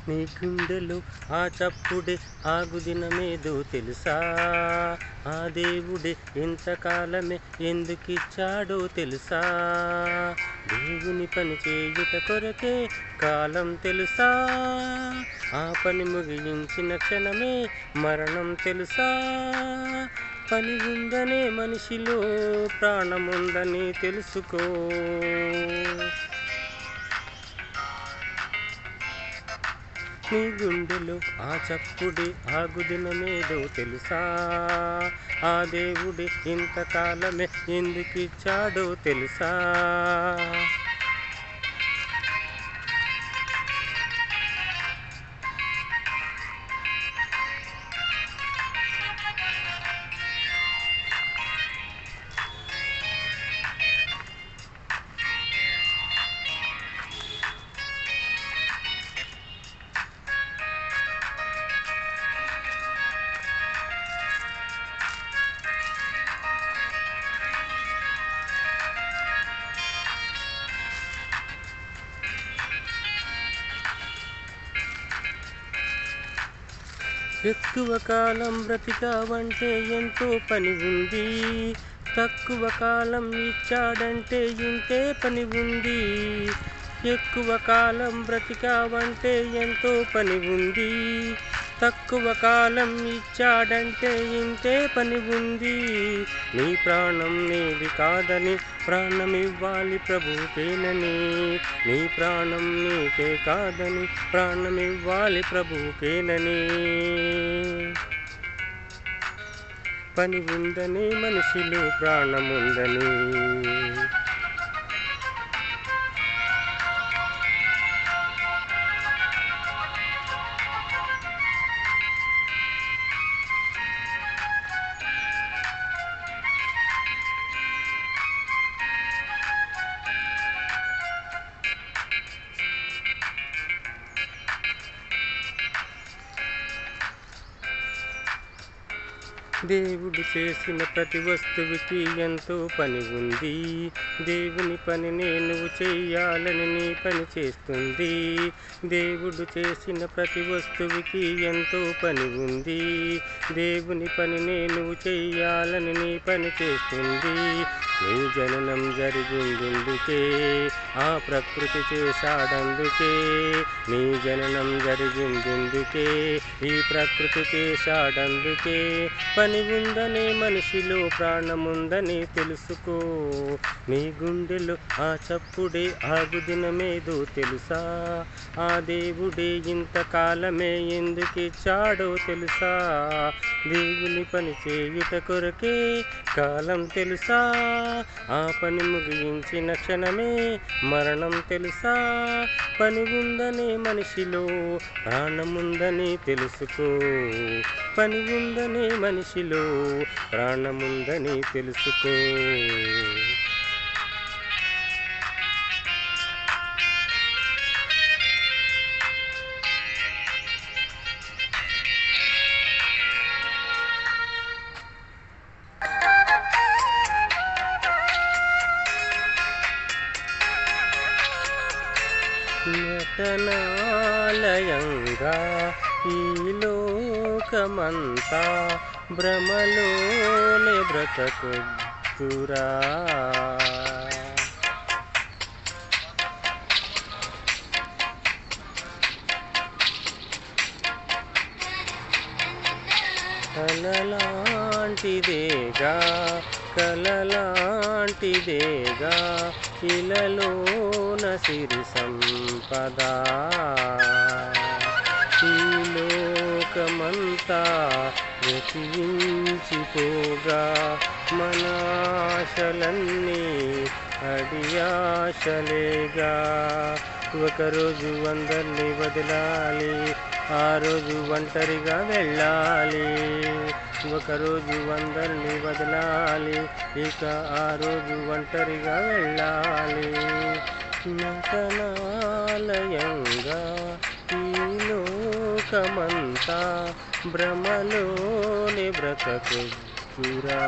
నీ గుండెలో ఆ చప్పుడే ఆగు దినమేదో తెలుసా? ఆ దేవుడే ఇంతకాలమే ఎందుకిచ్చాడో తెలుసా? దేవుని పని చేయుట కొరకే కాలం తెలుసా? ఆ పని ముగించిన క్షణమే మరణం తెలుసా? పని ఉందనే మనిషిలో ప్రాణముందని తెలుసుకో. నీ గుండెలో ఆ చప్పుడే ఆగు దినమేదో తెలుసా? ఆ దేవుడే ఇంతకాలమే ఎందుకిచ్చాడో తెలుసా? ఎక్కువ కాలం బ్రతికావంటే ఎంతో పని ఉంది, తక్కువ కాలం ఇచ్చాడంటే ఇంతే పని ఉంది. ఎక్కువ కాలం బ్రతికావంటే ఎంతో పని ఉంది, తక్కువ కాలం ఇచ్చాడంటే ఇంతే పని ఉంది. నీ ప్రాణం నీది కాదని ప్రాణమివ్వాలి ప్రభువుకేనని, నీ ప్రాణం నీకే కాదని ప్రాణమివ్వాలి ప్రభువుకేనని. పని ఉందని మనిషిలో ప్రాణముందని. దేవుడు చేసిన ప్రతి వస్తువుకి ఎంతో పని ఉంది, దేవుని పనిని నువ్వు చెయ్యాలని నీ పని చేస్తుంది. దేవుడు చేసిన ప్రతి వస్తువుకి ఎంతో పని ఉంది, దేవుని పనిని నువ్వు చెయ్యాలని నీ పని చేస్తుంది. నీ జననం జరిగిందుకే, ఆ ప్రకృతి చేశాడందుకే. నీ జననం జరిగిందుకే, ఈ ప్రకృతి చేశాడందుకే. పని ఉందనే మనిషిలో ప్రాణముందని తెలుసుకో. నీ గుండెలో ఆ చప్పుడే ఆగు దినమేదో తెలుసా? ఆ దేవుడే ఇంతకాలమే ఎందుకిచ్చాడో తెలుసా? దేవుని పని చేయుట కొరకే కాలం తెలుసా? ఆ పని ముగించిన క్షణమే మరణం తెలుసా? పని ఉందనే మనిషిలో ప్రాణముందని తెలుసుకో. పని ఉందనే మనిషిలో ప్రాణముందని తెలుసుకో. నటనాలయంగా ఈ లోకమంతా భ్రమలోనే బ్రతకొద్దురా. కలలాంటిదేగా కలలాంటిదేగా ఇలలోన సిరి సంపద. ఈ లోకమంతా గతించిపోగా మన ఆశలన్నీ అడియాశలేగా. ఒకరోజు అందరినీ వదలాలి, ఆ రోజు ఒంటరిగా వెళ్ళాలి. ఒకరోజు అందరినీ వదలాలి, ఇక ఆ రోజు ఒంటరిగా వెళ్ళాలి. నటనాలయంగా ఈ లోకమంతా భ్రమలోని బ్రతకొద్దురా.